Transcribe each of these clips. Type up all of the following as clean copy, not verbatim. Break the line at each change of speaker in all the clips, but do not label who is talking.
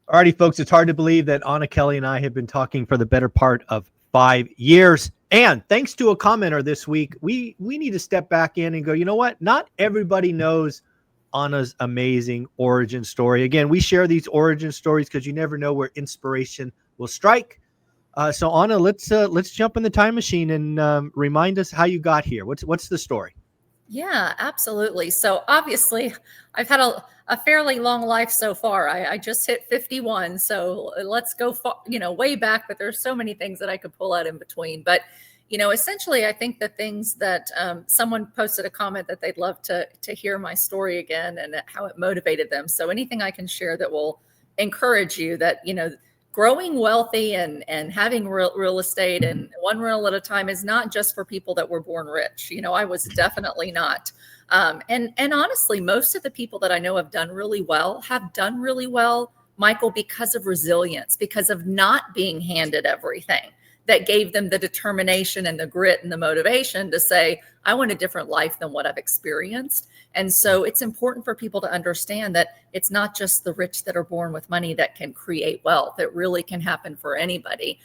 Alrighty, folks, it's hard to believe that Anna Kelly and I have been talking for the better part of 5 years. And thanks to a commenter this week, we need to step back in and go, you know what? Not everybody knows Anna's amazing origin story. Again, we share these origin stories because you never know where inspiration will strike. So Anna, let's jump in the time machine and remind us how you got here. What's the story?
Yeah, absolutely. So obviously, I've had a fairly long life so far. I just hit 51, so let's go far, way back. But there's so many things that I could pull out in between. But essentially, I think the things that someone posted a comment that they'd love to hear my story again and how it motivated them. So anything I can share that will encourage you that growing wealthy and having real estate and one real at a time is not just for people that were born rich. I was definitely not. And honestly, most of the people that I know have done really well, Michael, because of resilience, because of not being handed everything that gave them the determination and the grit and the motivation to say, I want a different life than what I've experienced. And so it's important for people to understand that it's not just the rich that are born with money that can create wealth. It really can happen for anybody.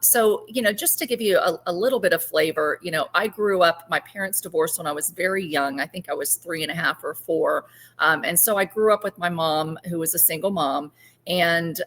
So, just to give you a little bit of flavor, I grew up, my parents divorced when I was very young. I think I was 3.5 or 4. And so I grew up with my mom, who was a single mom. And,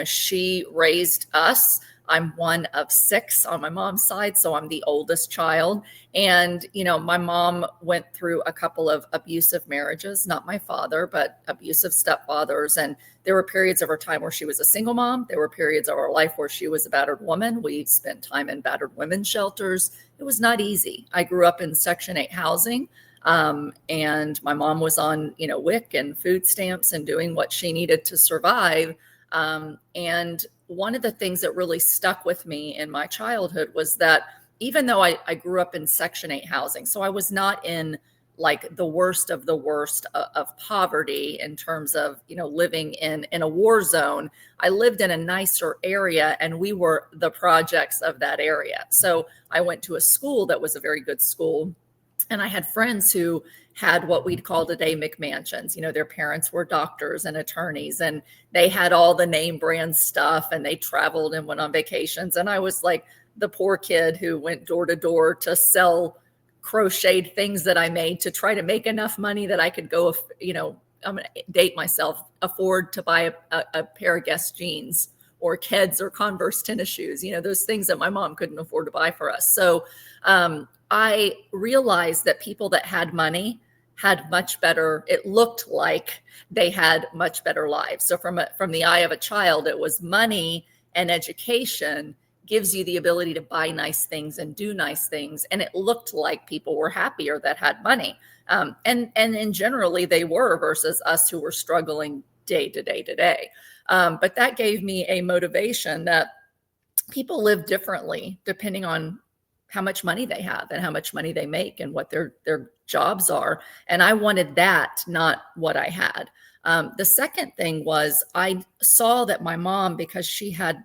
she raised us. I'm one of 6 on my mom's side, so I'm the oldest child. And, my mom went through a couple of abusive marriages, not my father, but abusive stepfathers. And there were periods of her time where she was a single mom. There were periods of her life where she was a battered woman. We spent time in battered women's shelters. It was not easy. I grew up in Section 8 housing. And my mom was on, WIC and food stamps and doing what she needed to survive. And one of the things that really stuck with me in my childhood was that even though I grew up in Section 8 housing, so I was not in like the worst of the worst of poverty in terms of, living in a war zone. I lived in a nicer area and we were the projects of that area. So I went to a school that was a very good school. And I had friends who had what we'd call today McMansions. Their parents were doctors and attorneys, and they had all the name brand stuff, and they traveled and went on vacations. And I was like the poor kid who went door to door to sell crocheted things that I made to try to make enough money that I could go, I'm going to date myself, afford to buy a pair of Guess jeans or Keds or Converse tennis shoes, those things that my mom couldn't afford to buy for us. So I realized that people that had money had much better, it looked like they had much better lives. So from the eye of a child, it was money and education gives you the ability to buy nice things and do nice things. And it looked like people were happier that had money. And generally they were versus us who were struggling day to day. But that gave me a motivation that people live differently depending on how much money they have and how much money they make and what their jobs are. And I wanted that, not what I had. The second thing was I saw that my mom, because she had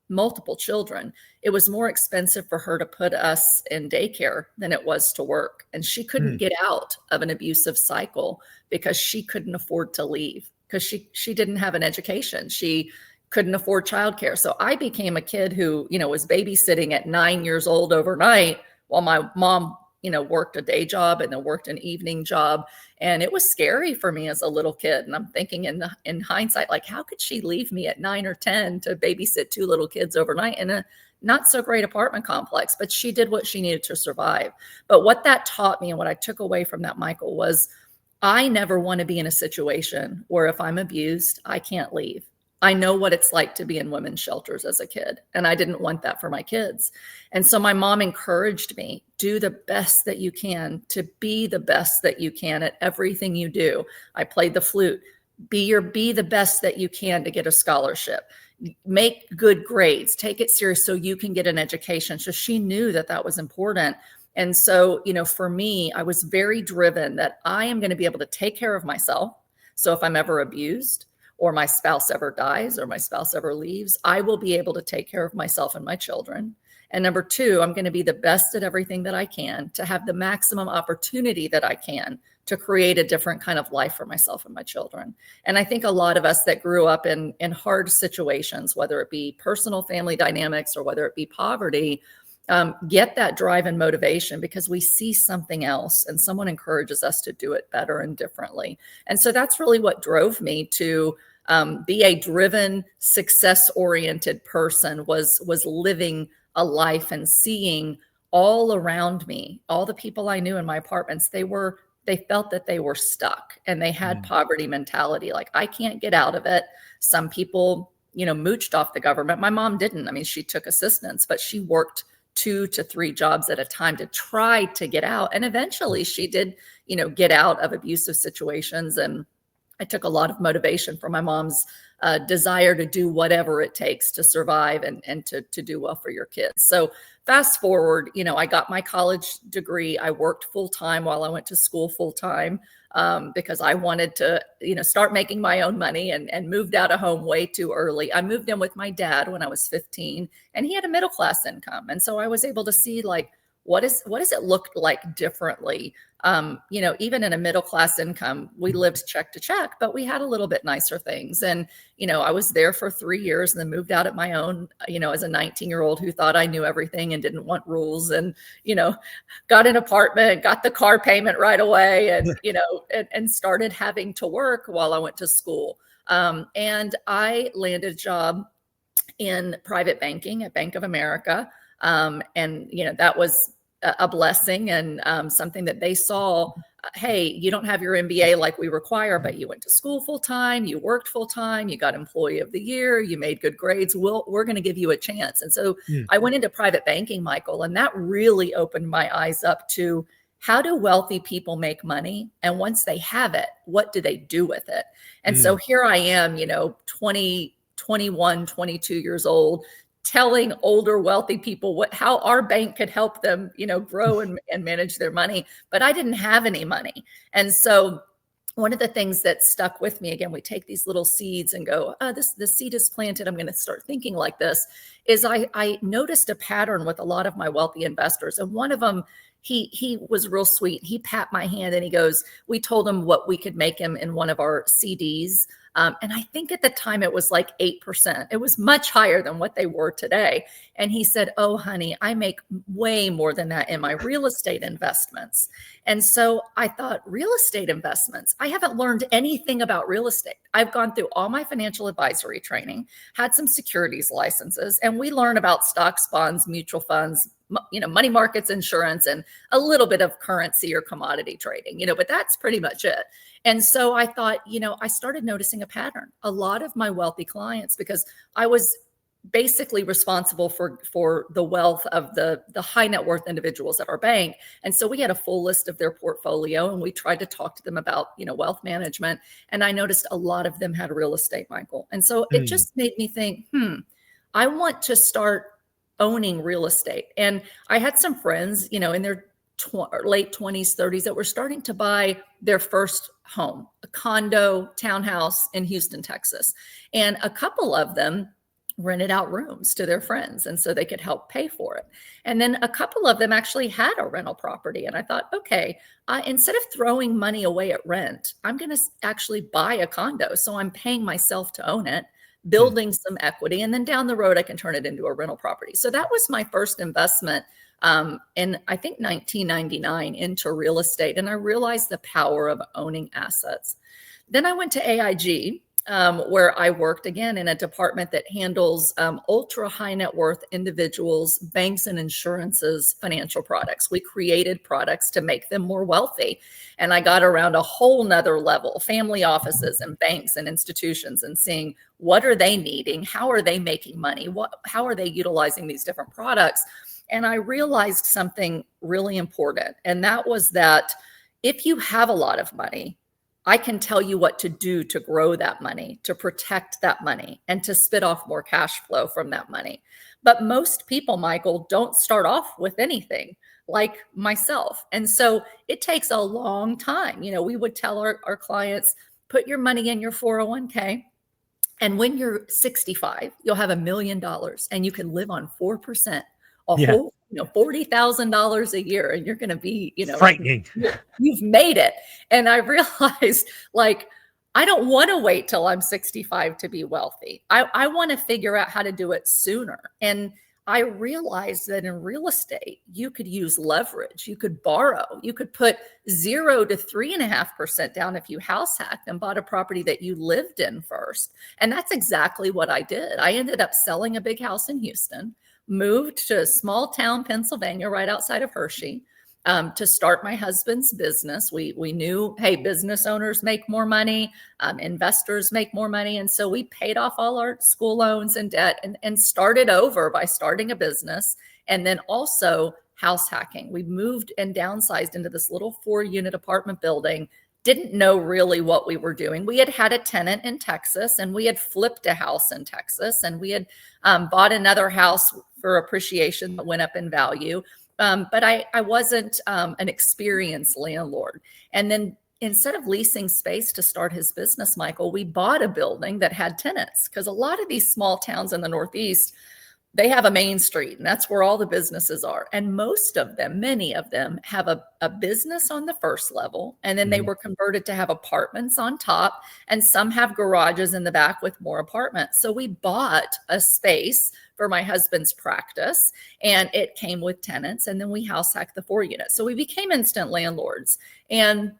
multiple children, it was more expensive for her to put us in daycare than it was to work. And she couldn't get out of an abusive cycle because she couldn't afford to leave because she didn't have an education. She couldn't afford childcare. So I became a kid who, was babysitting at 9 years old overnight while my mom, worked a day job and then worked an evening job. And it was scary for me as a little kid. And I'm thinking in hindsight, like, how could she leave me at 9 or 10 to babysit 2 little kids overnight in a not so great apartment complex? But she did what she needed to survive. But what that taught me and what I took away from that, Michael, was I never want to be in a situation where if I'm abused, I can't leave. I know what it's like to be in women's shelters as a kid, and I didn't want that for my kids. And so my mom encouraged me, do the best that you can to be the best that you can at everything you do. I played the flute. Be the best that you can to get a scholarship. Make good grades. Take it serious so you can get an education. So she knew that that was important. And so, for me, I was very driven that I am going to be able to take care of myself. So if I'm ever abused, or my spouse ever dies, or my spouse ever leaves, I will be able to take care of myself and my children. And number 2, I'm going to be the best at everything that I can to have the maximum opportunity that I can to create a different kind of life for myself and my children. And I think a lot of us that grew up in hard situations, whether it be personal family dynamics or whether it be poverty, get that drive and motivation because we see something else and someone encourages us to do it better and differently. And so that's really what drove me to be a driven, success-oriented person, was living a life and seeing all around me, all the people I knew in my apartments, they felt that they were stuck and they had poverty mentality. Like, I can't get out of it. Some people, mooched off the government. My mom didn't. I mean, she took assistance, but she worked 2 to 3 jobs at a time to try to get out. And eventually she did, get out of abusive situations. And I took a lot of motivation from my mom's desire to do whatever it takes to survive and to do well for your kids. So fast forward, I got my college degree. I worked full time while I went to school full time because I wanted to, start making my own money, and moved out of home way too early. I moved in with my dad when I was 15, and he had a middle class income. And so I was able to see, like, what does it look like differently? Even in a middle class income, we lived check to check, but we had a little bit nicer things. And, I was there for 3 years and then moved out at my own, as a 19-year-old who thought I knew everything and didn't want rules, and, got an apartment, got the car payment right away, and, and started having to work while I went to school. And I landed a job in private banking at Bank of America. And, that was a blessing and something that they saw. Hey, you don't have your MBA like we require, but you went to school full time, you worked full time, you got employee of the year, you made good grades. We're going to give you a chance. And so I went into private banking, Michael, and that really opened my eyes up to, how do wealthy people make money? And once they have it, what do they do with it? And so here I am, 20, 21, 22 years old, telling older wealthy people how our bank could help them, grow and manage their money. But I didn't have any money. And so one of the things that stuck with me, again, we take these little seeds and go, oh, the seed is planted, I'm going to start thinking like this, is I noticed a pattern with a lot of my wealthy investors. And one of them, he was real sweet. He pat my hand and he goes, we told him what we could make him in one of our CDs. And I think at the time it was like 8%. It was much higher than what they were today. And he said, oh, honey, I make way more than that in my real estate investments. And so I thought, real estate investments, I haven't learned anything about real estate. I've gone through all my financial advisory training, had some securities licenses, and we learn about stocks, bonds, mutual funds, money markets, insurance, and a little bit of currency or commodity trading, but that's pretty much it. And so I thought, I started noticing a pattern. A lot of my wealthy clients, because I was basically responsible for the wealth of the high net worth individuals at our bank. And so we had a full list of their portfolio, and we tried to talk to them about, wealth management. And I noticed a lot of them had real estate, Michael. And so it just made me think, I want to start owning real estate. And I had some friends, in their late 20s, 30s that were starting to buy their first home, a condo, townhouse in Houston, Texas. And a couple of them rented out rooms to their friends, and so they could help pay for it. And then a couple of them actually had a rental property. And I thought, okay, instead of throwing money away at rent, I'm going to actually buy a condo. So I'm paying myself to own it, building some equity, and then down the road, I can turn it into a rental property. So that was my first investment in, I think, 1999 into real estate. And I realized the power of owning assets. Then I went to AIG, where I worked again in a department that handles ultra high net worth individuals, banks and insurances, financial products. We created products to make them more wealthy. And I got around a whole nother level, family offices and banks and institutions, and seeing what are they needing? How are they making money? How are they utilizing these different products? And I realized something really important. And that was that if you have a lot of money, I can tell you what to do to grow that money, to protect that money, and to spit off more cash flow from that money. But most people, Michael, don't start off with anything, like myself. And so it takes a long time. We would tell our clients, put your money in your 401k. And when you're 65, you'll have $1 million and you can live on 4% a whole $40,000 a year, and you're going to be,
Frightening.
you've made it. And I realized, like, I don't want to wait till I'm 65 to be wealthy. I want to figure out how to do it sooner. And I realized that in real estate, you could use leverage, you could borrow, you could put 0 to 3.5% down if you house hacked and bought a property that you lived in first. And that's exactly what I did. I ended up selling a big house in Houston, moved to a small town, Pennsylvania, right outside of Hershey, to start my husband's business. We knew, hey, business owners make more money, investors make more money. And so we paid off all our school loans and debt and started over by starting a business. And then also house hacking. We moved and downsized into this little 4-unit apartment building. Didn't know really what we were doing. We had a tenant in Texas, and we had flipped a house in Texas, and we had bought another house for appreciation that went up in value. But I wasn't an experienced landlord. And then instead of leasing space to start his business, Michael, we bought a building that had tenants, because a lot of these small towns in the Northeast, they have a main street, and that's where all the businesses are. And most of them, many of them, have a business on the first level, and then they were converted to have apartments on top, and some have garages in the back with more apartments. So we bought a space for my husband's practice, and it came with tenants, and then we house hacked the 4 units. So we became instant landlords. And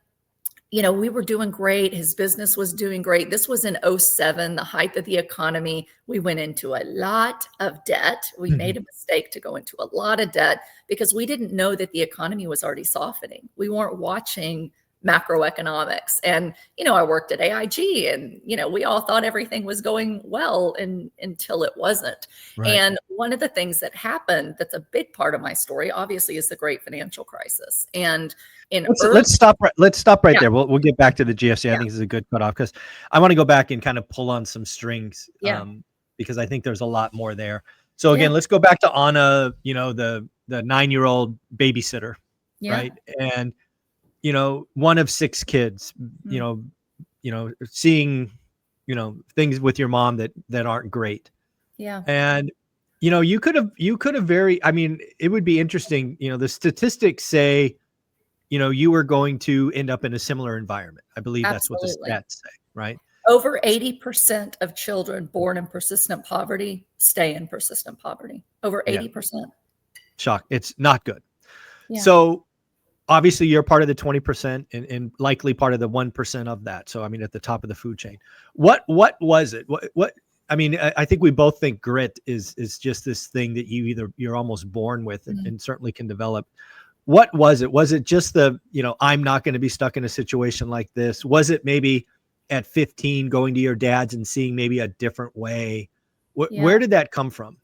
we were doing great. His business was doing great. This was in 2007, the height of the economy. We went into a lot of debt. We made a mistake to go into a lot of debt because we didn't know that the economy was already softening. We weren't watching macroeconomics. And, I worked at AIG, and, we all thought everything was going well until it wasn't. Right. And one of the things that happened that's a big part of my story, obviously, is the great financial crisis. And let's stop right there. We'll get back to the GFC. I think this is a good cutoff, because I want to go back and kind of pull on some strings, because I think there's a lot more there. So again, let's go back to Anna, the 9-year-old babysitter, right? And one of 6 kids, seeing, things with your mom that aren't great. Yeah. And, you could have it would be interesting. The statistics say, you were going to end up in a similar environment. I believe that's what the stats say, right? Over 80% of children born in persistent poverty stay in persistent poverty. Over 80%.
Shock. It's not good. Yeah. So, obviously, you're part of the 20% and likely part of the 1% of that. So, at the top of the food chain. What was it? I think we both think grit is just this thing that you're almost born with and certainly can develop. What was it? Was it just I'm not going to be stuck in a situation like this? Was it maybe at 15 going to your dad's and seeing maybe a different way? Where did that come from?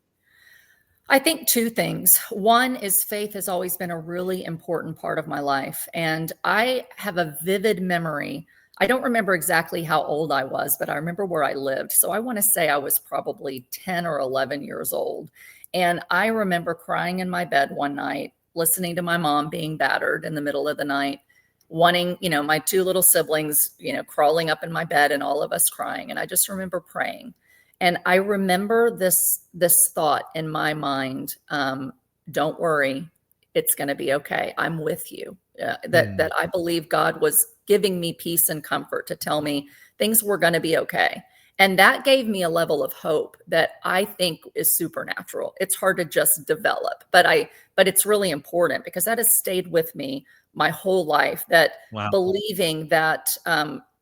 I think 2 things. One is faith has always been a really important part of my life. And I have a vivid memory. I don't remember exactly how old I was, but I remember where I lived. So I want to say I was probably 10 or 11 years old. And I remember crying in my bed one night, listening to my mom being battered in the middle of the night, wanting, my 2 little siblings, crawling up in my bed and all of us crying. And I just remember praying. And I remember this thought in my mind, don't worry, it's going to be okay. I'm with you. That I believe God was giving me peace and comfort to tell me things were going to be okay. And that gave me a level of hope that I think is supernatural. It's hard to just develop, but it's really important, because that has stayed with me my whole life, that believing that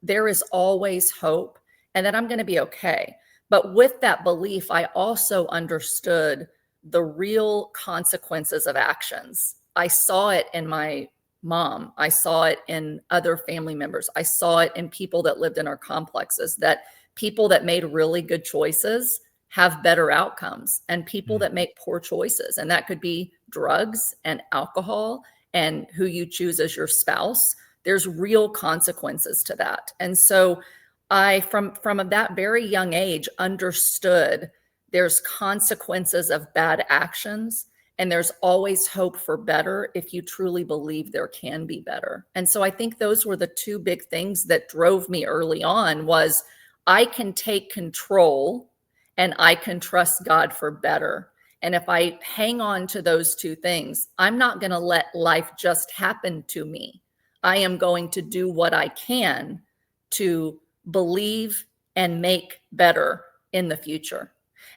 there is always hope and that I'm going to be okay. But with that belief, I also understood the real consequences of actions. I saw it in my mom. I saw it in other family members. I saw it in people that lived in our complexes, that people that made really good choices have better outcomes, and people that make poor choices. And that could be drugs and alcohol and who you choose as your spouse. There's real consequences to that. And so I, from that very young age, understood there's consequences of bad actions, and there's always hope for better if you truly believe there can be better. And so I think those were the 2 big things that drove me early on, was I can take control and I can trust God for better. And if I hang on to those two things, I'm not going to let life just happen to me. I am going to do what I can to believe and make better in the future.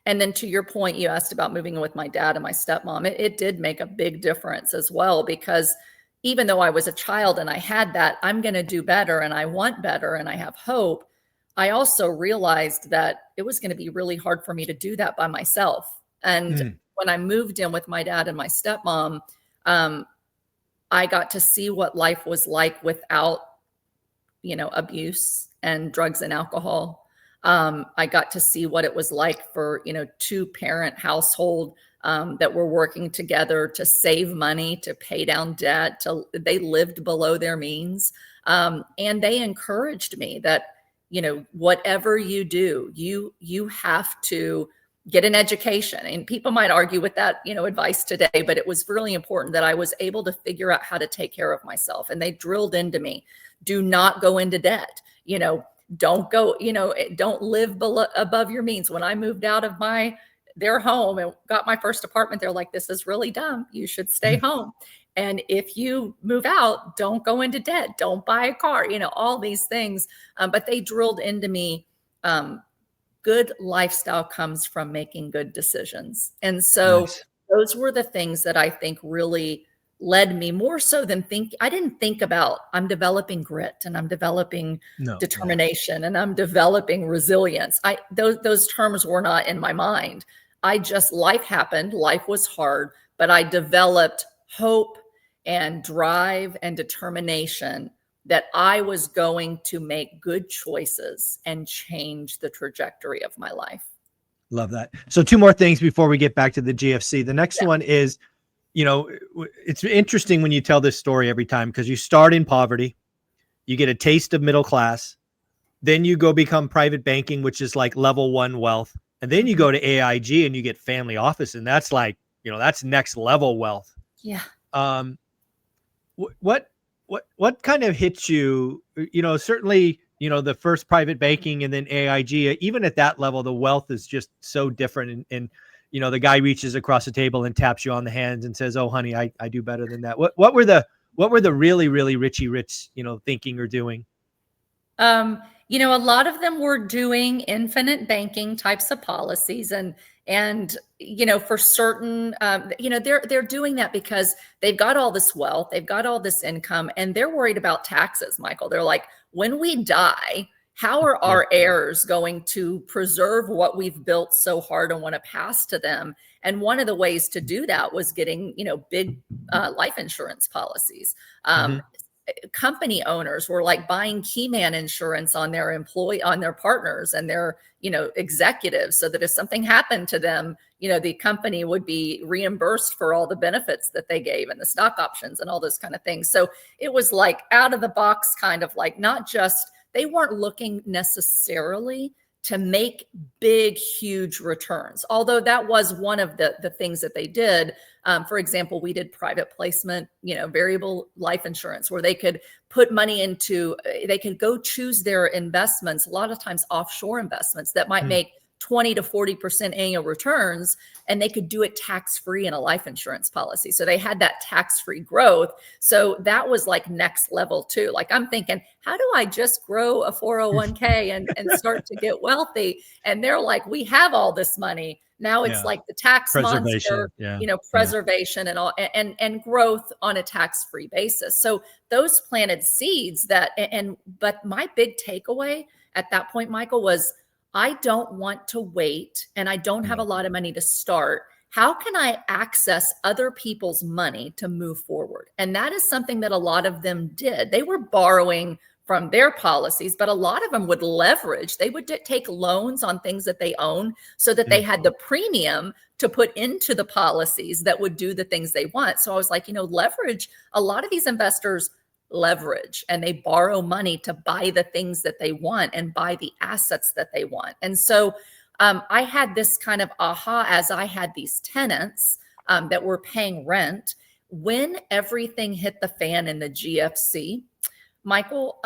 And then to your point, you asked about moving in with my dad and my stepmom. It did make a big difference as well, because even though I was a child and I had that, I'm going to do better and I want better and I have hope, I also realized that it was going to be really hard for me to do that by myself. And when I moved in with my dad and my stepmom, I got to see what life was like without, abuse and drugs and alcohol. I got to see what it was like for, two-parent household that were working together to save money, to pay down debt. They lived below their means. And they encouraged me that, whatever you do, you have to get an education. And people might argue with that, advice today, but it was really important that I was able to figure out how to take care of myself. And they drilled into me, do not go into debt, don't go, don't live above your means. When I moved out of their home and got my first apartment, they're like, this is really dumb. You should stay home. And if you move out, don't go into debt, don't buy a car, all these things. But they drilled into me, good lifestyle comes from making good decisions. And so those were the things that I think really led me, more so than I didn't think about, I'm developing grit and I'm developing determination and I'm developing resilience. Those terms were not in my mind. Life happened, life was hard, but I developed hope and drive and determination that I was going to make good choices and change the trajectory of my life.
Love that. So 2 more things before we get back to the GFC. The next one is, it's interesting when you tell this story every time, because you start in poverty, you get a taste of middle class, then you go become private banking, which is like level 1 wealth. And then you go to AIG and you get family office. And that's like, that's next level wealth.
Yeah.
What kind of hits you, certainly, the first private banking and then AIG, even at that level, the wealth is just so different. And the guy reaches across the table and taps you on the hands and says, oh, honey, I do better than that. What were the really, really richy rich, thinking or doing?
A lot of them were doing infinite banking types of policies, and for certain, they're doing that because they've got all this wealth, they've got all this income, and they're worried about taxes, Michael. They're like, when we die, how are our heirs going to preserve what we've built so hard and want to pass to them? And one of the ways to do that was getting, big life insurance policies. Company owners were like buying key man insurance on their on their partners and their, executives, so that if something happened to them, the company would be reimbursed for all the benefits that they gave and the stock options and all those kind of things. So it was like out of the box, kind of like, not just, they weren't looking necessarily to make big, huge returns. Although that was one of the things that they did. For example, we did private placement, variable life insurance, where they could put money into, they could go choose their investments, a lot of times offshore investments that might make 20 to 40% annual returns, and they could do it tax-free in a life insurance policy. So they had that tax-free growth. So that was like next level too. Like, I'm thinking, how do I just grow a 401k and start to get wealthy? And they're like, we have all this money. Now it's like the tax monster, preservation and all, and growth on a tax-free basis. So those planted seeds but my big takeaway at that point, Michael, was, I don't want to wait, and I don't have a lot of money to start. How can I access other people's money to move forward? And that is something that a lot of them did. They were borrowing from their policies, but a lot of them would leverage. They would take loans on things that they own so that they had the premium to put into the policies that would do the things they want. So I was like, leverage. A lot of these investors leverage, and they borrow money to buy the things that they want and buy the assets that they want. And so I had this kind of aha as I had these tenants that were paying rent. When everything hit the fan in the GFC, Michael,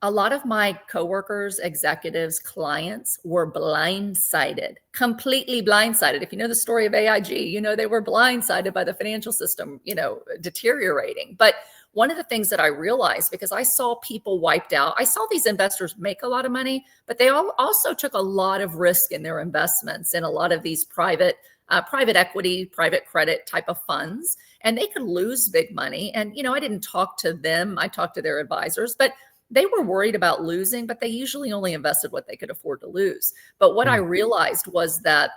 a lot of my coworkers, executives, clients were blindsided, completely blindsided. If you know the story of AIG, you know, they were blindsided by the financial system, you know, deteriorating. But one of the things that I realized, because I saw people wiped out, I saw these investors make a lot of money, but they all also took a lot of risk in their investments in a lot of these private equity, private credit type of funds, and they could lose big money. And, you know, I didn't talk to them. I talked to their advisors, but they were worried about losing, but they usually only invested what they could afford to lose. But what I realized was that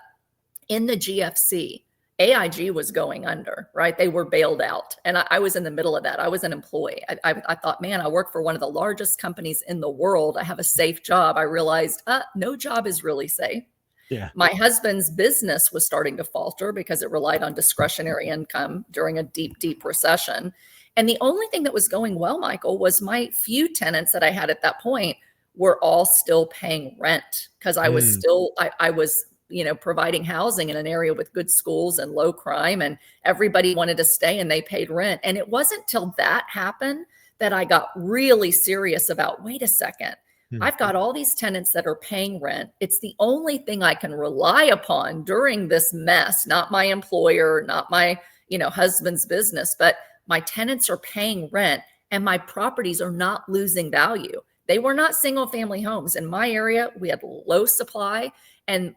in the GFC, AIG was going under, right? They were bailed out. And I was in the middle of that. I was an employee. I thought, man, I work for one of the largest companies in the world. I have a safe job. I realized no job is really safe.
Yeah.
My husband's business was starting to falter because it relied on discretionary income during a deep, deep recession. And the only thing that was going well, Michael, was my few tenants that I had at that point were all still paying rent because I was still, I was, you know, providing housing in an area with good schools and low crime, and everybody wanted to stay and they paid rent. And it wasn't till that happened that I got really serious about, wait a second, I've got all these tenants that are paying rent. It's the only thing I can rely upon during this mess, not my employer, not my, you know, husband's business, but my tenants are paying rent and my properties are not losing value. They were not single family homes. In my area, we had low supply and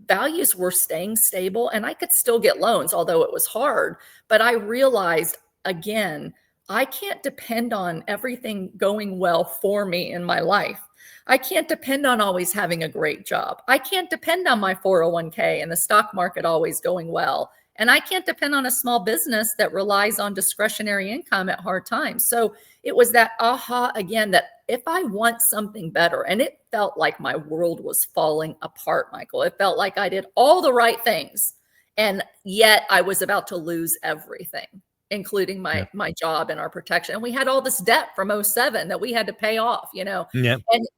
values were staying stable, and I could still get loans, although it was hard. But I realized, again, I can't depend on everything going well for me in my life. I can't depend on always having a great job. I can't depend on my 401k and the stock market always going well. And I can't depend on a small business that relies on discretionary income at hard times. So it was that aha again, that if I want something better, and it felt like my world was falling apart, Michael. It felt like I did all the right things, and yet I was about to lose everything, including my job and our protection. And we had all this debt from '07 that we had to pay off, you know.
Yeah.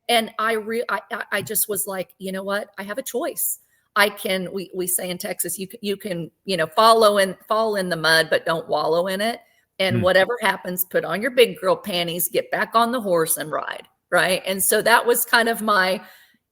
And I just was like, you know what? I have a choice. I can, we say in Texas, you can, you know, fall in the mud, but don't wallow in it. And whatever happens, put on your big girl panties, get back on the horse and ride. Right. And so that was kind of my,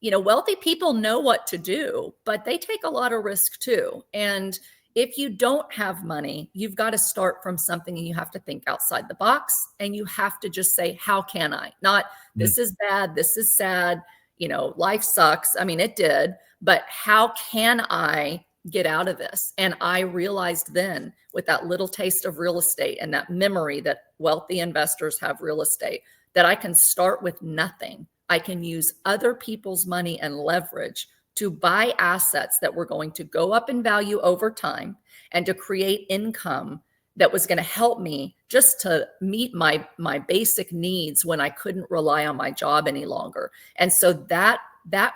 you know, wealthy people know what to do, but they take a lot of risk too. And if you don't have money, you've got to start from something, and you have to think outside the box, and you have to just say, how can I? Not this is bad, this is sad, you know, life sucks. I mean, it did, but how can I get out of this? And I realized then, with that little taste of real estate and that memory that wealthy investors have real estate, that I can start with nothing. I can use other people's money and leverage to buy assets that were going to go up in value over time and to create income that was going to help me just to meet my basic needs when I couldn't rely on my job any longer. And so that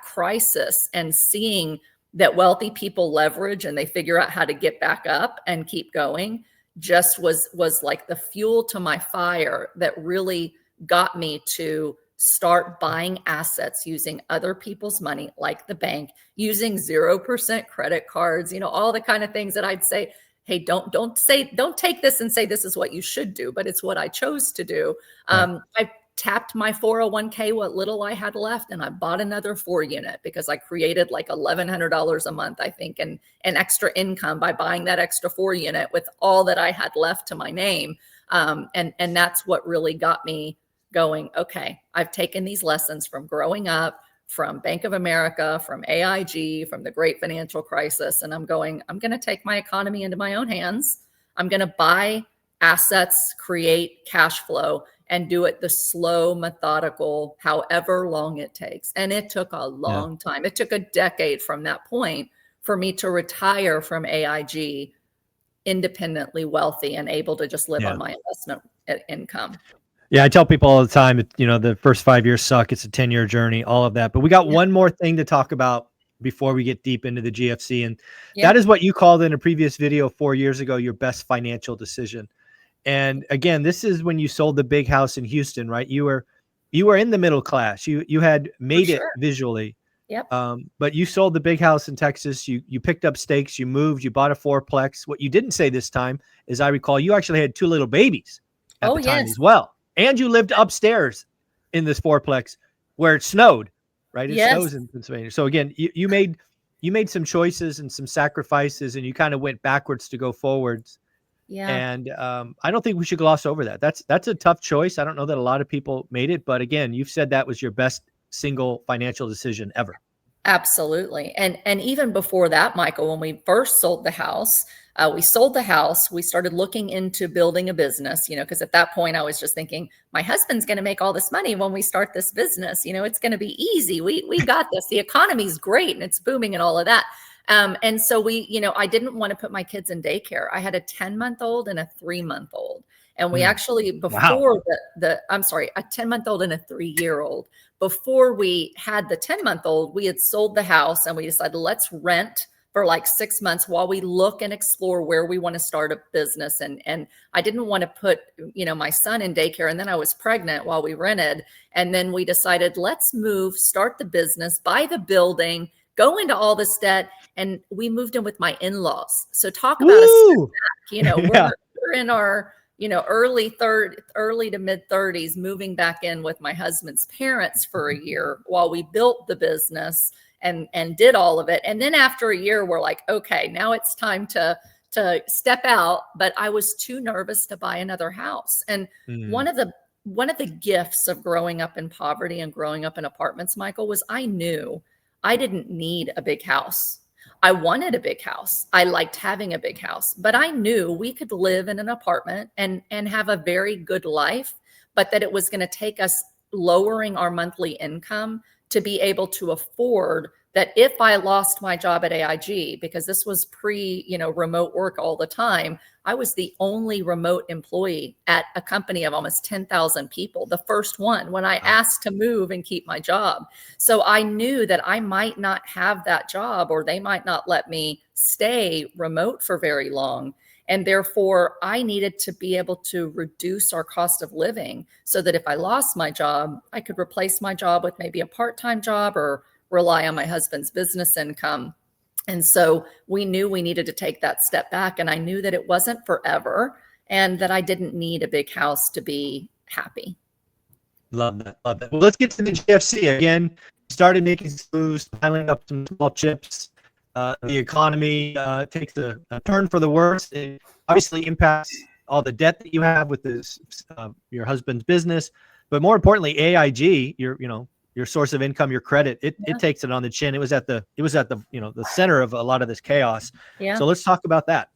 crisis, and seeing that wealthy people leverage and they figure out how to get back up and keep going, just was like the fuel to my fire that really got me to start buying assets using other people's money, like the bank, using 0% credit cards, you know, all the kind of things that I'd say, hey, don't take this and say this is what you should do, but it's what I chose to do. I tapped my 401k, what little I had left, and I bought another 4-unit because I created like $1,100 a month, I think, and an extra income by buying that extra 4-unit with all that I had left to my name. And that's what really got me going, okay, I've taken these lessons from growing up, from Bank of America, from AIG, from the great financial crisis. And I'm going to take my economy into my own hands. I'm going to buy assets, create cash flow, and do it the slow, methodical, however long it takes. And it took a long time. It took a decade from that point for me to retire from AIG independently wealthy and able to just live on my investment income.
Yeah, I tell people all the time, you know, the first 5 years suck. It's a 10-year journey, all of that. But we got one more thing to talk about before we get deep into the GFC. And that is what you called in a previous video 4 years ago, your best financial decision. And again, this is when you sold the big house in Houston, right? You were in the middle class. You had made it visually.
Yep.
But you sold the big house in Texas. You picked up stakes. You moved. You bought a 4-plex. What you didn't say this time, as I recall, you actually had 2 little babies at the time as well. And you lived upstairs in this fourplex where it snowed, right? It
Yes.
snows in Pennsylvania. So again, you made some choices and some sacrifices, and you kind of went backwards to go forwards.
Yeah.
And I don't think we should gloss over that. That's a tough choice. I don't know that a lot of people made it, but again, you've said that was your best single financial decision ever.
Absolutely. And even before that, Michael, when we first sold the house, we started looking into building a business, because at that point I was just thinking, my husband's going to make all this money when we start this business. It's going to be easy. We got this. The economy's great and it's booming and all of that. And so I didn't want to put my kids in daycare. I had a 10-month-old and a 3-month-old. And we actually, before I'm sorry, a 10-month-old and a 3-year-old. Before we had the 10-month-old, we had sold the house and we decided, let's rent for like 6 months while we look and explore where we want to start a business. And I didn't want to put, my son in daycare. And then I was pregnant while we rented. And then we decided, let's move, start the business, buy the building, go into all this debt. And we moved in with my in-laws. So talk about a step back. We're in our early to mid 30s, moving back in with my husband's parents for a year while we built the business and did all of it. And then after a year, we're like, okay, now it's time to step out. But I was too nervous to buy another house. And one of the gifts of growing up in poverty and growing up in apartments, Michael, was I knew I didn't need a big house. I wanted a big house. I liked having a big house, but I knew we could live in an apartment and have a very good life, but that it was going to take us lowering our monthly income to be able to afford that. If I lost my job at AIG, because this was remote work all the time, I was the only remote employee at a company of almost 10,000 people, the first one when I asked to move and keep my job. So I knew that I might not have that job, or they might not let me stay remote for very long. And therefore, I needed to be able to reduce our cost of living so that if I lost my job, I could replace my job with maybe a part-time job or rely on my husband's business income. And so we knew we needed to take that step back. And I knew that it wasn't forever and that I didn't need a big house to be happy.
Love that. Love that. Well, let's get to the GFC again. Started making some moves, piling up some small chips. The economy takes a turn for the worse. It obviously impacts all the debt that you have with this your husband's business, but more importantly, AIG, your source of income, your credit, it takes it on the chin. It was at the the center of a lot of this chaos.
Yeah.
So let's talk about that.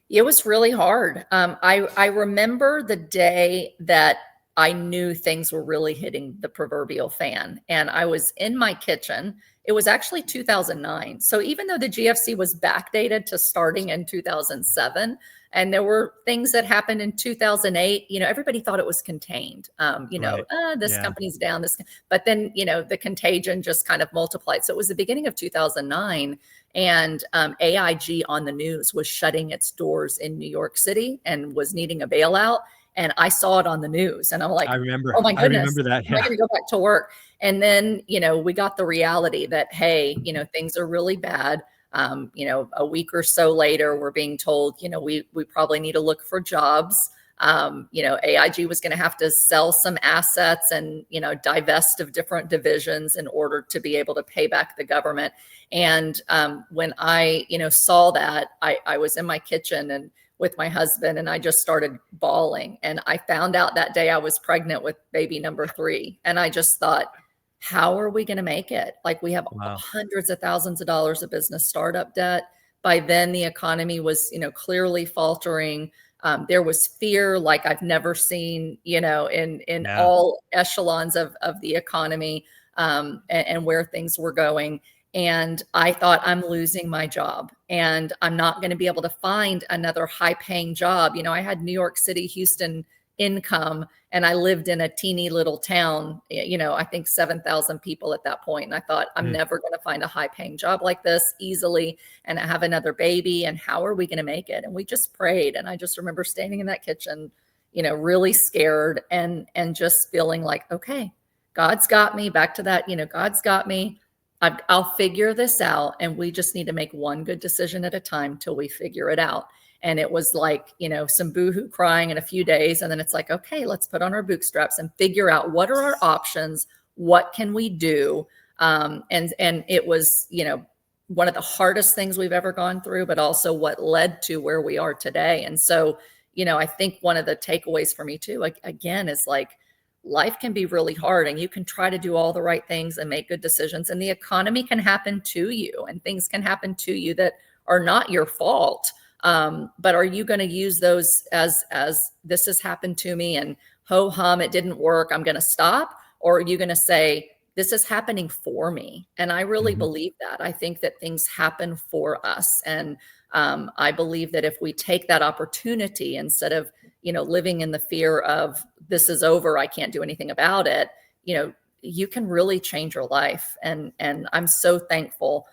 It was really hard. I remember the day that I knew things were really hitting the proverbial fan, and I was in my kitchen. It was actually 2009. So even though the GFC was backdated to starting in 2007, and there were things that happened in 2008, everybody thought it was contained. This company's down, but then, the contagion just kind of multiplied. So it was the beginning of 2009, and AIG on the news was shutting its doors in New York City and was needing a bailout. And I saw it on the news and I'm like,
I remember,
oh my goodness,
I remember that.
am I going to go back to work? And then, we got the reality that, hey, things are really bad. A week or so later, we're being told, we probably need to look for jobs. AIG was going to have to sell some assets and, divest of different divisions in order to be able to pay back the government. And when I, saw that, I was in my kitchen and with my husband, and I just started bawling. And I found out that day I was pregnant with baby number 3. And I just thought, how are we going to make it? Like, we have hundreds of thousands of dollars of business startup debt. By then the economy was, clearly faltering. There was fear like I've never seen, in all echelons of the economy, and where things were going. And I thought, I'm losing my job and I'm not going to be able to find another high paying job. I had New York City, Houston income, and I lived in a teeny little town, I think 7,000 people at that point. And I thought, I'm never going to find a high paying job like this easily. And I have another baby, and how are we going to make it? And we just prayed. And I just remember standing in that kitchen, really scared and just feeling like, okay, God's got me. Back to that, God's got me. I'll figure this out. And we just need to make one good decision at a time till we figure it out. And it was like, some boohoo crying in a few days. And then it's like, okay, let's put on our bootstraps and figure out what are our options? What can we do? And it was, one of the hardest things we've ever gone through, but also what led to where we are today. And so, I think one of the takeaways for me too, again, is like, life can be really hard and you can try to do all the right things and make good decisions, and the economy can happen to you and things can happen to you that are not your fault. But are you going to use those as this has happened to me and ho hum, it didn't work, I'm going to stop? Or are you going to say, this is happening for me? And I really believe that. I think that things happen for us. And I believe that if we take that opportunity instead of, living in the fear of this is over, I can't do anything about it, you can really change your life. And I'm so thankful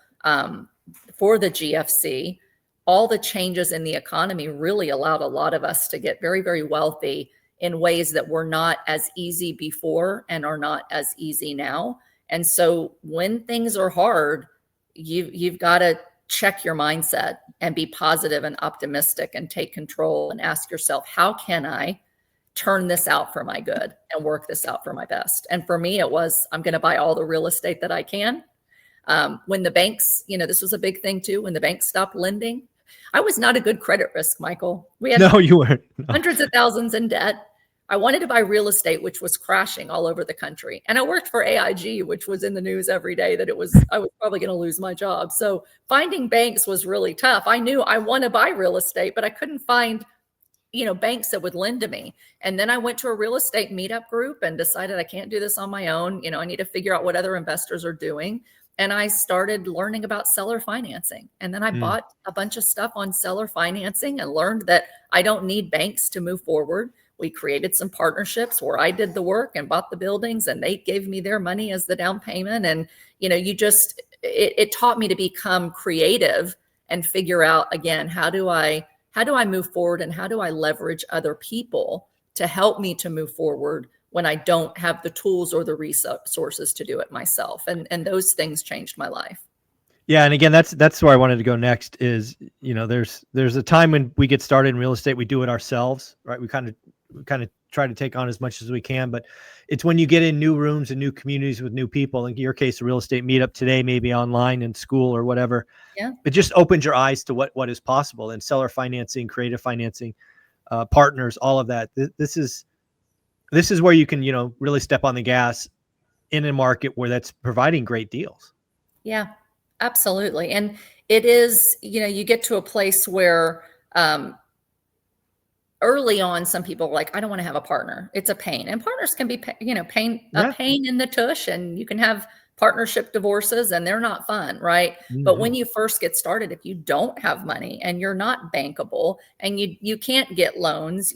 for the GFC. All the changes in the economy really allowed a lot of us to get very, very wealthy in ways that were not as easy before and are not as easy now. And so when things are hard, you've got to check your mindset and be positive and optimistic and take control and ask yourself, how can I turn this out for my good and work this out for my best? And for me, it was, I'm going to buy all the real estate that I can. When the banks, this was a big thing too, when the banks stopped lending, I was not a good credit risk, Michael. We had
No, you weren't. No.
hundreds of thousands in debt. I wanted to buy real estate, which was crashing all over the country. And I worked for AIG, which was in the news every day that I was probably going to lose my job. So finding banks was really tough. I knew I want to buy real estate, but I couldn't find, banks that would lend to me. And then I went to a real estate meetup group and decided I can't do this on my own. I need to figure out what other investors are doing. And I started learning about seller financing. And then I bought a bunch of stuff on seller financing and learned that I don't need banks to move forward. We created some partnerships where I did the work and bought the buildings and they gave me their money as the down payment. And, it taught me to become creative and figure out, again, how do I move forward and how do I leverage other people to help me to move forward when I don't have the tools or the resources to do it myself. And those things changed my life.
Yeah. And again, that's where I wanted to go next is, there's a time when we get started in real estate, we do it ourselves, right? We kind of try to take on as much as we can, but it's when you get in new rooms and new communities with new people, in your case, a real estate meetup today, maybe online in school or whatever.
Yeah.
It just opens your eyes to what is possible, and seller financing, creative financing, partners, all of that. This is where you can, really step on the gas in a market where that's providing great deals.
Yeah, absolutely. And it is, you get to a place where, early on, some people are like, I don't want to have a partner. It's a pain. And partners can be, a pain in the tush, and you can have partnership divorces and they're not fun, right? But when you first get started, if you don't have money and you're not bankable and you can't get loans,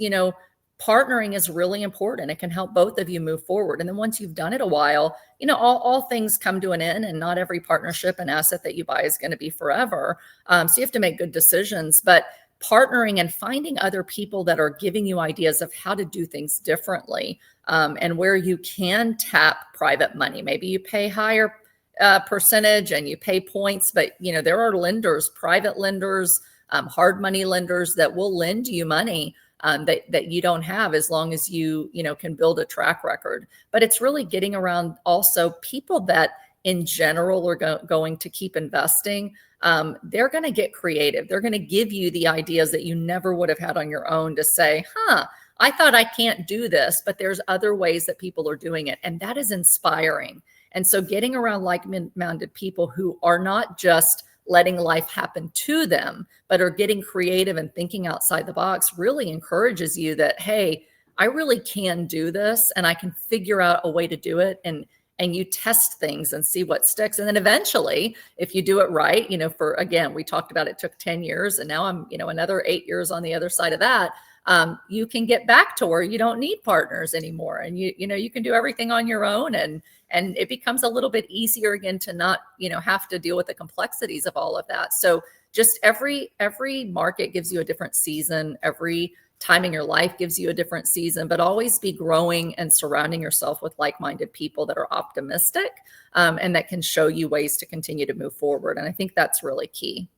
partnering is really important. It can help both of you move forward. And then once you've done it a while, all things come to an end, and not every partnership and asset that you buy is going to be forever. So you have to make good decisions. But partnering and finding other people that are giving you ideas of how to do things differently, and where you can tap private money. Maybe you pay higher percentage and you pay points, but there are lenders, private lenders, hard money lenders that will lend you money that you don't have, as long as you can build a track record. But it's really getting around also people that in general are going to keep investing. They're going to get creative. They're going to give you the ideas that you never would have had on your own to say, I thought I can't do this, but there's other ways that people are doing it. And that is inspiring. And so getting around like-minded people who are not just letting life happen to them, but are getting creative and thinking outside the box really encourages you that, hey, I really can do this and I can figure out a way to do it. And you test things and see what sticks. And then eventually, if you do it right, again, we talked about it took 10 years and now I'm, another 8 years on the other side of that. You can get back to where you don't need partners anymore. And you can do everything on your own, and it becomes a little bit easier again to not, have to deal with the complexities of all of that. So just every market gives you a different season. Every time in your life gives you a different season, but always be growing and surrounding yourself with like-minded people that are optimistic, and that can show you ways to continue to move forward. And I think that's really key.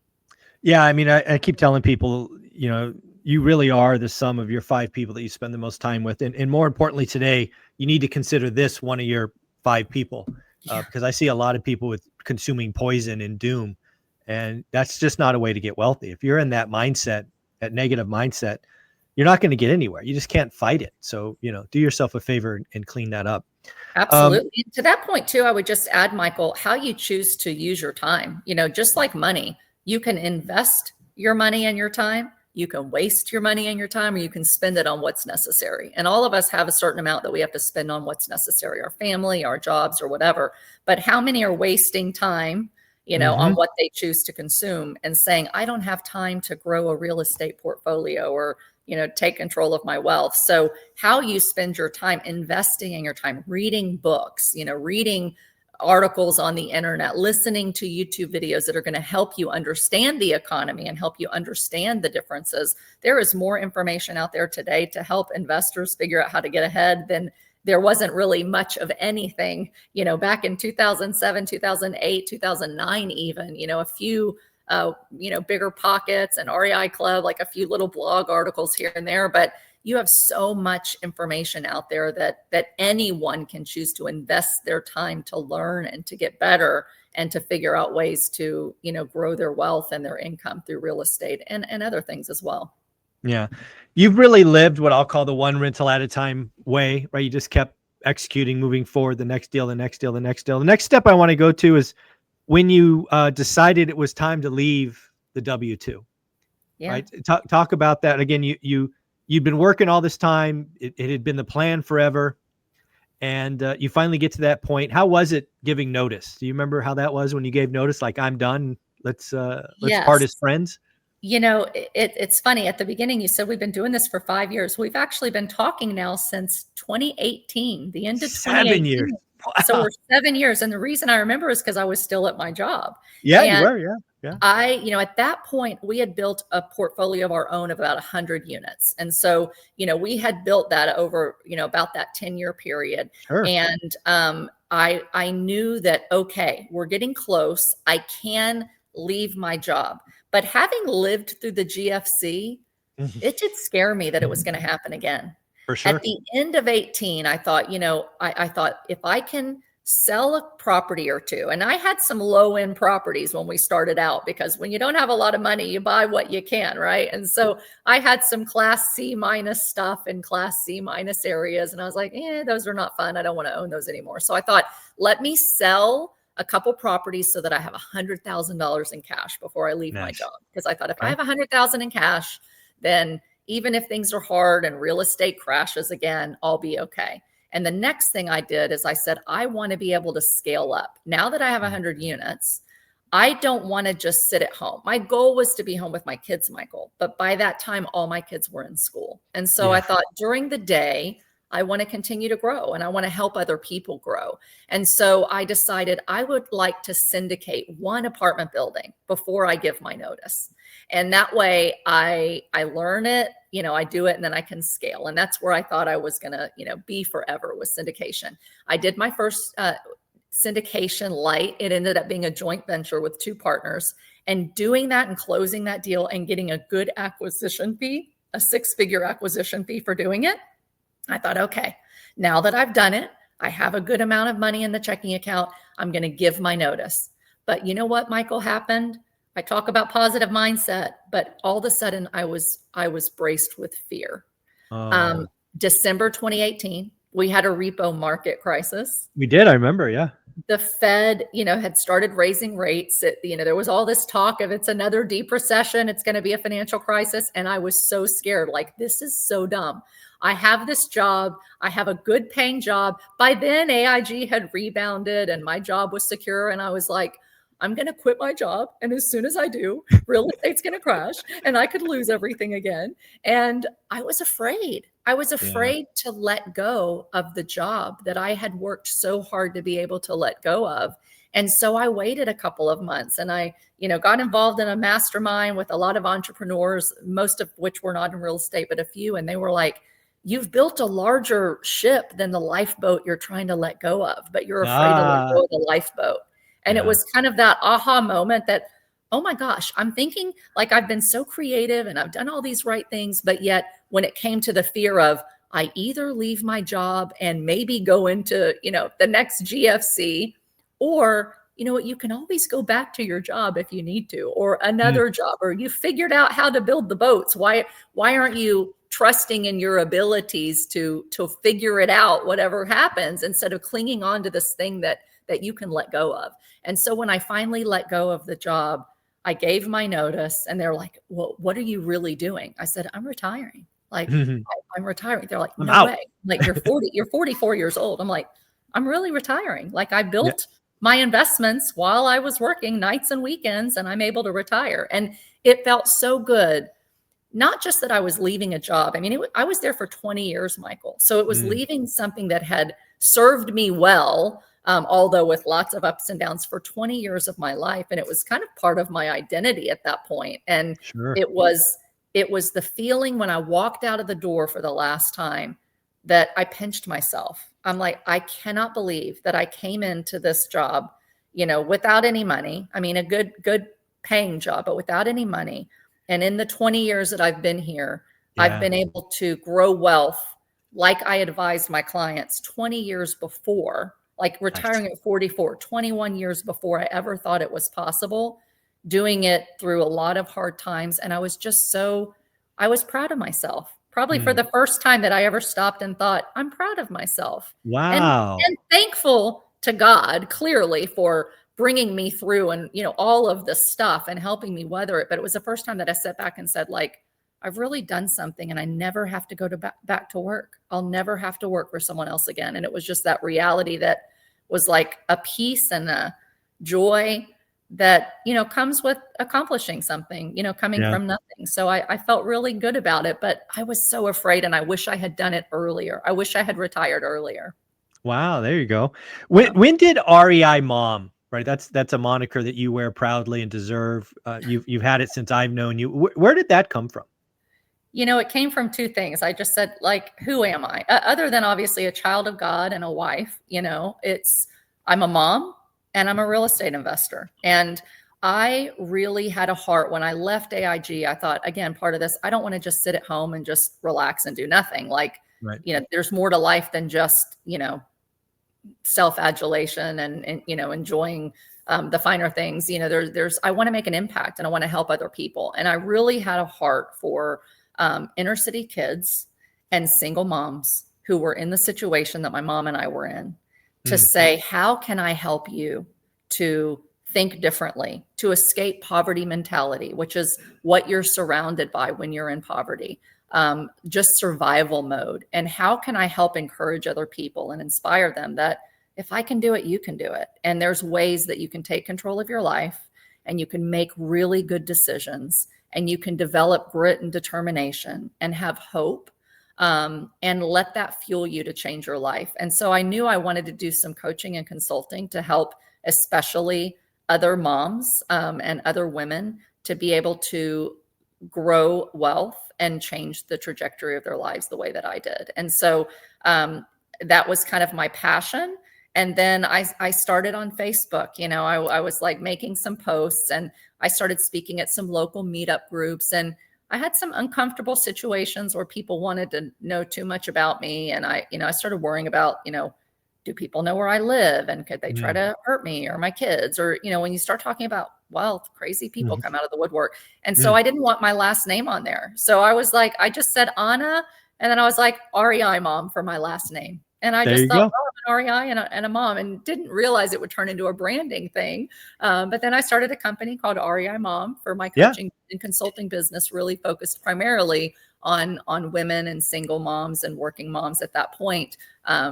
Yeah. I mean, I keep telling people, you really are the sum of your 5 people that you spend the most time with. And more importantly, today, you need to consider this one of your 5 people, because I see a lot of people with consuming poison and doom, and that's just not a way to get wealthy. If you're in that mindset, that negative mindset, you're not going to get anywhere. You just can't fight it. So, do yourself a favor and clean that up.
Absolutely. To that point too, I would just add, Michael, how you choose to use your time. Just like money, you can invest your money and your time. You can waste your money and your time, or you can spend it on what's necessary. And all of us have a certain amount that we have to spend on what's necessary, our family, our jobs, or whatever. But how many are wasting time, on what they choose to consume and saying, I don't have time to grow a real estate portfolio or, take control of my wealth. So how you spend your time investing in your time, reading books, reading articles on the internet, listening to YouTube videos that are going to help you understand the economy and help you understand the differences. There is more information out there today to help investors figure out how to get ahead than there wasn't really much of anything, back in 2007, 2008, 2009, even, a few bigger pockets and REI Club, like a few little blog articles here and there, but you have so much information out there that anyone can choose to invest their time to learn and to get better and to figure out ways to, grow their wealth and their income through real estate and other things as well.
Yeah. You've really lived what I'll call the one rental at a time way, right? You just kept executing, moving forward, the next deal, the next deal, the next deal. The next step I want to go to is when you decided it was time to leave the W-2, right? Talk about that. Again, you'd been working all this time. It had been the plan forever. And you finally get to that point. How was it giving notice? Do you remember how that was when you gave notice? Like, I'm done. Let's part as friends.
It's funny. At the beginning, you said we've been doing this for 5 years. We've actually been talking now since 2018, the end of 2018.
7 years. Wow.
So we're 7 years. And the reason I remember is because I was still at my job.
Yeah,
and
you were. Yeah.
At that point, we had built a portfolio of our own of about 100 units. And so, we had built that over, about that 10-year period.
Sure.
And I knew that, okay, we're getting close. I can leave my job. But having lived through the GFC, it did scare me that it was going to happen again.
For sure.
At the end of 18, I thought, I thought if I can sell a property or two, and I had some low end properties when we started out, because when you don't have a lot of money, you buy what you can, right? And so I had some class C minus stuff in class C minus areas. And I was like, those are not fun. I don't want to own those anymore. So I thought, let me sell a couple properties so that I have $100,000 in cash before I leave my job. Because I thought if I have $100,000 in cash, then even if things are hard and real estate crashes again, I'll be okay. And the next thing I did is I said, I want to be able to scale up. Now that I have 100 units, I don't want to just sit at home. My goal was to be home with my kids, Michael. But by that time, all my kids were in school. And so I thought during the day, I want to continue to grow and I want to help other people grow. And so I decided I would like to syndicate one apartment building before I give my notice. And that way I learn it, I do it, and then I can scale. And that's where I thought I was going to, be forever, with syndication. I did my first syndication light. It ended up being a joint venture with 2 partners, and doing that and closing that deal and getting a good acquisition fee, a 6-figure acquisition fee for doing it. I thought, okay, now that I've done it, I have a good amount of money in the checking account. I'm going to give my notice. But you know what, Michael, happened? I talk about positive mindset, but all of a sudden I was braced with fear. December 2018, we had a repo market crisis.
We did. I remember. Yeah.
The Fed, had started raising rates. There was all this talk of it's another deep recession. It's going to be a financial crisis. And I was so scared. Like, this is so dumb. I have this job. I have a good paying job. By then, AIG had rebounded and my job was secure. And I was like, I'm going to quit my job. And as soon as I do, real estate's going to crash and I could lose everything again. And I was afraid. I was afraid to let go of the job that I had worked so hard to be able to let go of. And so I waited a couple of months and I, got involved in a mastermind with a lot of entrepreneurs, most of which were not in real estate, but a few. And they were like, you've built a larger ship than the lifeboat you're trying to let go of, but you're afraid to let go of the lifeboat. And it was kind of that aha moment that, oh my gosh, I'm thinking like I've been so creative and I've done all these right things, but yet when it came to the fear of I either leave my job and maybe go into, the next GFC, or you know what, you can always go back to your job if you need to, or another job, or you figured out how to build the boats. Why aren't you trusting in your abilities to figure it out, whatever happens, instead of clinging on to this thing that you can let go of? And so when I finally let go of the job, I gave my notice and they're like, well, what are you really doing? I said, I'm retiring. Like, I'm retiring. They're like,
I'm
no
out.
way. Like, you're 44 years old. I'm like, I'm really retiring. Like, I built my investments while I was working nights and weekends, and I'm able to retire. And it felt so good. Not just that I was leaving a job. I mean, I was there for 20 years, Michael. So it was leaving something that had served me well, although with lots of ups and downs, for 20 years of my life. And it was kind of part of my identity at that point. And it was the feeling when I walked out of the door for the last time that I pinched myself. I'm like, I cannot believe that I came into this job, without any money. I mean, a good paying job, but without any money. And in the 20 years that I've been here, I've been able to grow wealth like I advised my clients 20 years before, like retiring at 44, 21 years before I ever thought it was possible, doing it through a lot of hard times. And I was just I was proud of myself. Probably for the first time that I ever stopped and thought, I'm proud of myself.
Wow.
And thankful to God, clearly, for bringing me through and, all of this stuff and helping me weather it. But it was the first time that I sat back and said, like, I've really done something and I never have to go back to work. I'll never have to work for someone else again. And it was just that reality that was like a peace and a joy that, comes with accomplishing something, coming from nothing. So I felt really good about it, but I was so afraid and I wish I had done it earlier. I wish I had retired earlier.
Wow. There you go. When did REI Mom, right? That's a moniker that you wear proudly and deserve. You've had it since I've known you. Where did that come from?
It came from two things. I just said, like, who am I? Other than obviously a child of God and a wife, I'm a mom and I'm a real estate investor. And I really had a heart when I left AIG. I thought, again, part of this, I don't want to just sit at home and just relax and do nothing. Like, there's more to life than just, self-adulation and enjoying the finer things. I want to make an impact and I want to help other people. And I really had a heart for inner city kids and single moms who were in the situation that my mom and I were in, to say, how can I help you to think differently, to escape poverty mentality, which is what you're surrounded by when you're in poverty, just survival mode. And how can I help encourage other people and inspire them that if I can do it, you can do it. And there's ways that you can take control of your life and you can make really good decisions and you can develop grit and determination and have hope, and let that fuel you to change your life. And so I knew I wanted to do some coaching and consulting to help, especially other moms and other women, to be able to grow wealth and change the trajectory of their lives the way that I did. And so that was kind of my passion. And then I started on Facebook. I was like making some posts and I started speaking at some local meetup groups. And I had some uncomfortable situations where people wanted to know too much about me. And I started worrying about, do people know where I live? And could they try to hurt me or my kids? Or, when you start talking about wealth, crazy people come out of the woodwork. And so I didn't want my last name on there. So I was like, I just said Anna. And then I was like, REI Mom for my last name. And I just thought, I'm an REI and a mom, and didn't realize it would turn into a branding thing. But then I started a company called REI Mom for my coaching and consulting business, really focused primarily on women and single moms and working moms at that point.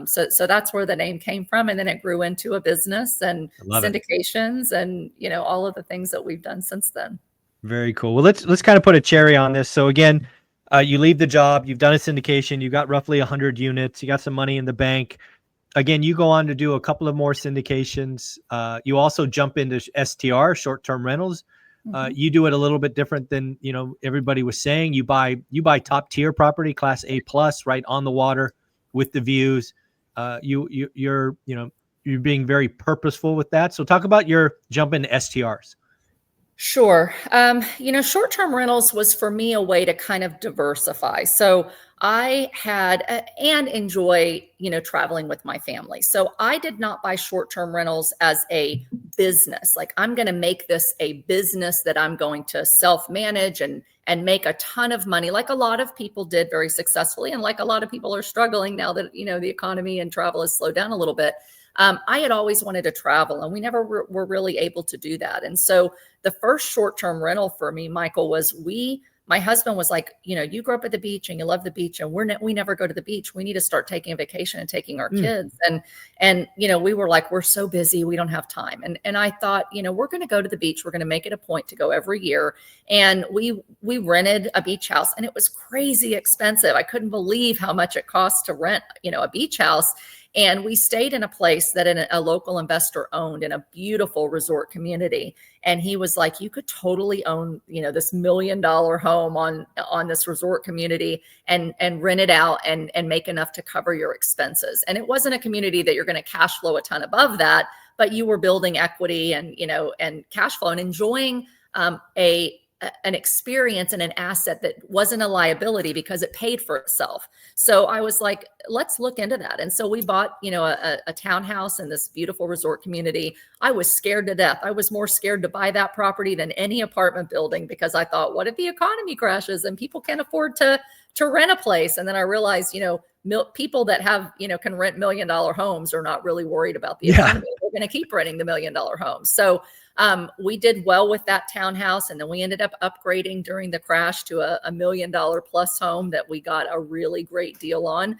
So that's where the name came from. And then it grew into a business and syndications and, all of the things that we've done since then.
Very cool. Well, let's kind of put a cherry on this. So again, you leave the job, you've done a syndication, you got roughly 100 units, you got some money in the bank. Again, you go on to do a couple of more syndications. You also jump into STR, short-term rentals. You do it a little bit different than, everybody was saying. You buy top tier property, class A plus, right on the water with the views. You're being very purposeful with that. So talk about your jump into STRs.
Sure. Short-term rentals was for me a way to kind of diversify. So I had and enjoy, traveling with my family. So I did not buy short-term rentals as a business. Like I'm going to make this a business that I'm going to self-manage and make a ton of money, like a lot of people did very successfully, and like a lot of people are struggling now that the economy and travel has slowed down a little bit. I had always wanted to travel, and we never were really able to do that. And so the first short-term rental for me, Michael, was my husband was like, you grew up at the beach and you love the beach, and we never go to the beach. We need to start taking a vacation and taking our kids. And we were like, we're so busy, we don't have time. And I thought, we're going to go to the beach. We're going to make it a point to go every year. And we rented a beach house, and it was crazy expensive. I couldn't believe how much it cost to rent, a beach house. And we stayed in a place that a local investor owned in a beautiful resort community. And he was like, you could totally own, this $1 million home on this resort community and rent it out and make enough to cover your expenses. And it wasn't a community that you're going to cash flow a ton above that, but you were building equity and, and cash flow and enjoying an experience and an asset that wasn't a liability because it paid for itself. So I was like, let's look into that. And so we bought, a townhouse in this beautiful resort community. I was scared to death. I was more scared to buy that property than any apartment building because I thought, what if the economy crashes and people can't afford to rent a place? And then I realized, people that have, can rent $1 million homes are not really worried about the economy. They're going to keep renting the $1 million homes. So we did well with that townhouse, and then we ended up upgrading during the crash to a $1 million plus home that we got a really great deal on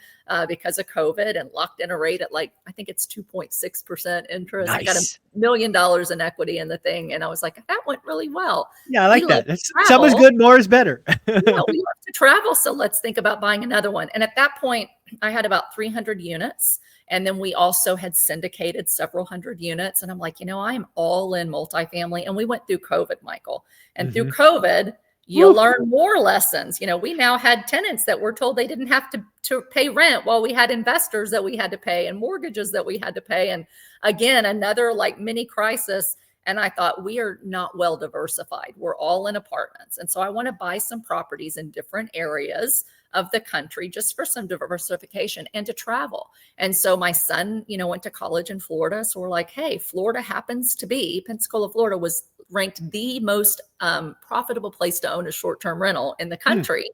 because of COVID, and locked in a rate at I think it's 2.6% interest.
Nice.
I got $1 million in equity in the thing, and I was like, that went really well.
Yeah, I like that. Some is good, more is better.
We love to travel, so let's think about buying another one. And at that point, I had about 300 units. And then we also had syndicated several hundred units. And I'm like, I'm all in multifamily. And we went through COVID, Michael. And through COVID, you learn more lessons. We now had tenants that were told they didn't have to pay rent, while we had investors that we had to pay and mortgages that we had to pay. And again, another mini crisis. And I thought, we are not well diversified. We're all in apartments. And so I want to buy some properties in different areas of the country just for some diversification and to travel. And so my son, went to college in Florida. So we're like, hey, Pensacola, Florida was ranked the most profitable place to own a short-term rental in the country.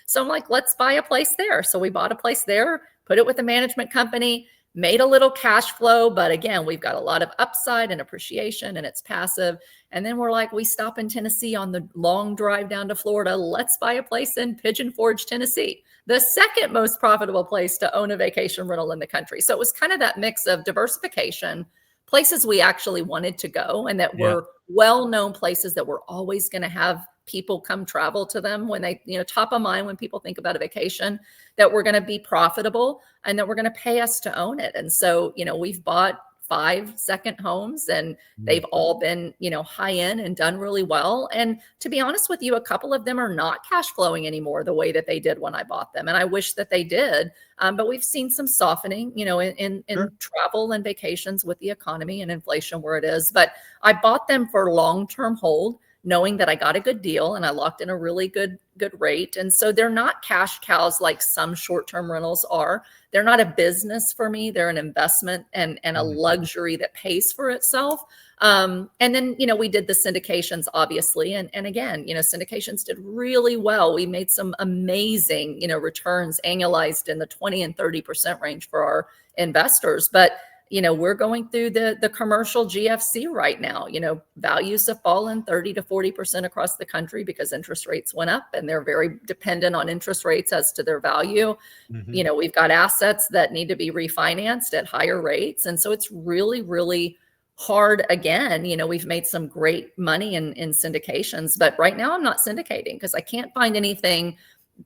So I'm like, let's buy a place there. So we bought a place there, put it with a management company, made a little cash flow, but again, we've got a lot of upside and appreciation, and it's passive. And then we're like, we stop in Tennessee on the long drive down to Florida. Let's buy a place in Pigeon Forge, Tennessee, the second most profitable place to own a vacation rental in the country. So it was kind of that mix of diversification, places we actually wanted to go, and that were well-known places that were always going to have people come travel to them when they, top of mind when people think about a vacation, that we're going to be profitable and that we're going to pay us to own it. And so, we've bought 5 second homes, and they've all been, high end and done really well. And to be honest with you, a couple of them are not cash flowing anymore the way that they did when I bought them. And I wish that they did. But we've seen some softening, in travel and vacations with the economy and inflation where it is. But I bought them for long-term hold, knowing that I got a good deal and I locked in a really good rate. And so they're not cash cows like some short-term rentals are. They're not a business for me. They're an investment and a luxury that pays for itself. And then, we did the syndications, obviously. And again, syndications did really well. We made some amazing, returns annualized in the 20 and 30% range for our investors. But we're going through the commercial GFC right now. Values have fallen 30 to 40% across the country because interest rates went up, and they're very dependent on interest rates as to their value. We've got assets that need to be refinanced at higher rates. And so it's really, really hard. Again, we've made some great money in syndications, but right now I'm not syndicating because I can't find anything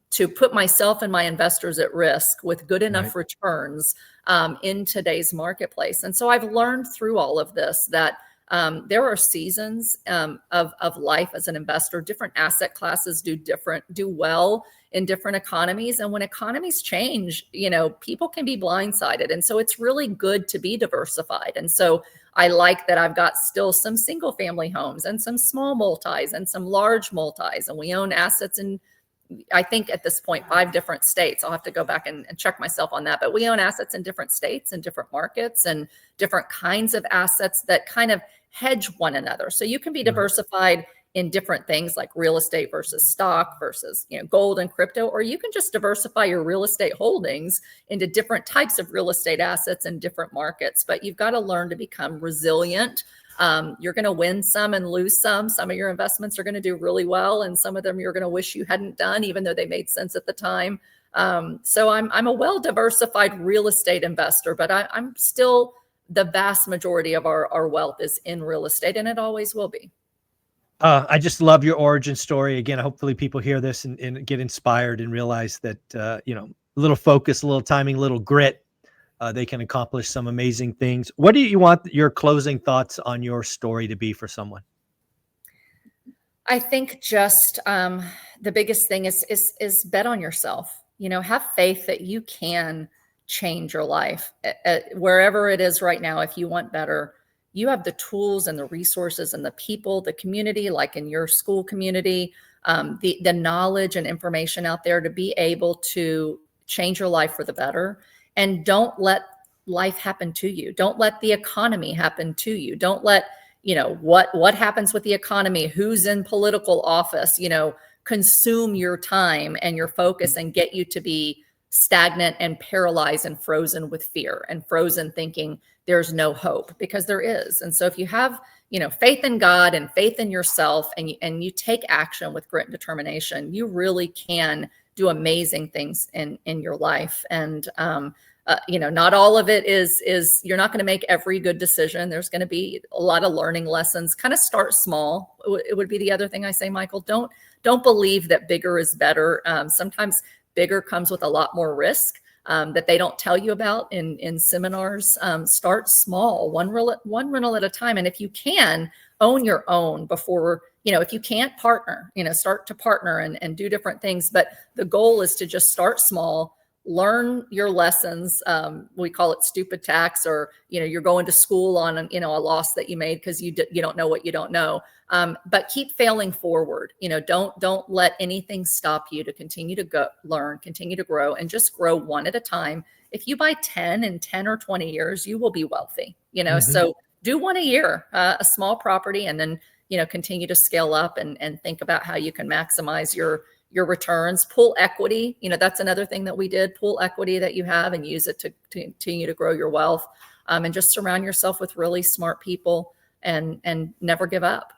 to put myself and my investors at risk with good enough returns in today's marketplace. And so I've learned through all of this that there are seasons of life as an investor. Different asset classes do well in different economies. And when economies change, people can be blindsided. And so it's really good to be diversified. And so I like that I've got still some single family homes and some small multis and some large multis, and we own assets in, I think at this point, 5 different states. I'll have to go back and check myself on that, but we own assets in different states and different markets and different kinds of assets that kind of hedge one another. So you can be diversified in different things like real estate versus stock versus, gold and crypto, or you can just diversify your real estate holdings into different types of real estate assets in different markets. But you've got to learn to become resilient. You're going to win some and lose some. Some of your investments are going to do really well, and some of them you're going to wish you hadn't done, even though they made sense at the time. So I'm a well-diversified real estate investor, but I'm still, the vast majority of our wealth is in real estate, and it always will be.
I just love your origin story. Again, hopefully people hear this and get inspired and realize that, a little focus, a little timing, a little grit, they can accomplish some amazing things. What do you want your closing thoughts on your story to be for someone?
I think just the biggest thing is bet on yourself. Have faith that you can change your life wherever it is right now. If you want better, you have the tools and the resources and the people, the community, like in your school community, the knowledge and information out there to be able to change your life for the better. And don't let life happen to you. Don't let the economy happen to you. Don't let, what happens with the economy, who's in political office, consume your time and your focus and get you to be stagnant and paralyzed and frozen with fear and frozen thinking there's no hope, because there is. And so if you have, faith in God and faith in yourself, and you take action with grit and determination, you really can do amazing things in your life. And, not all of it is you're not going to make every good decision. There's going to be a lot of learning lessons. Kind of start small. It would be the other thing I say, Michael. Don't believe that bigger is better. Sometimes bigger comes with a lot more risk that they don't tell you about in seminars. Start small, one rental at a time. And if you can, own your own before, if you can't partner, start to partner and do different things. But the goal is to just start small, learn your lessons. We call it stupid tax, or, you're going to school on, a loss that you made because you don't know what you don't know. But keep failing forward. Don't let anything stop you to continue to learn, continue to grow, and just grow one at a time. If you buy 10 in 10 or 20 years, you will be wealthy, so do one a year, a small property, and then, continue to scale up and think about how you can maximize your returns. Pull equity. That's another thing that we did. Pull equity that you have and use it to continue to grow your wealth, and just surround yourself with really smart people and never give up.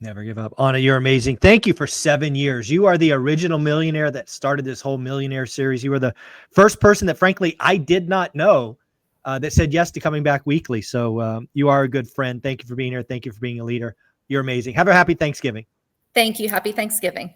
Never give up. Anna, you're amazing. Thank you for 7 years. You are the original millionaire that started this whole Millionaire series. You were the first person that, frankly, I did not know that said yes to coming back weekly. So you are a good friend. Thank you for being here. Thank you for being a leader. You're amazing. Have a happy Thanksgiving.
Thank you. Happy Thanksgiving.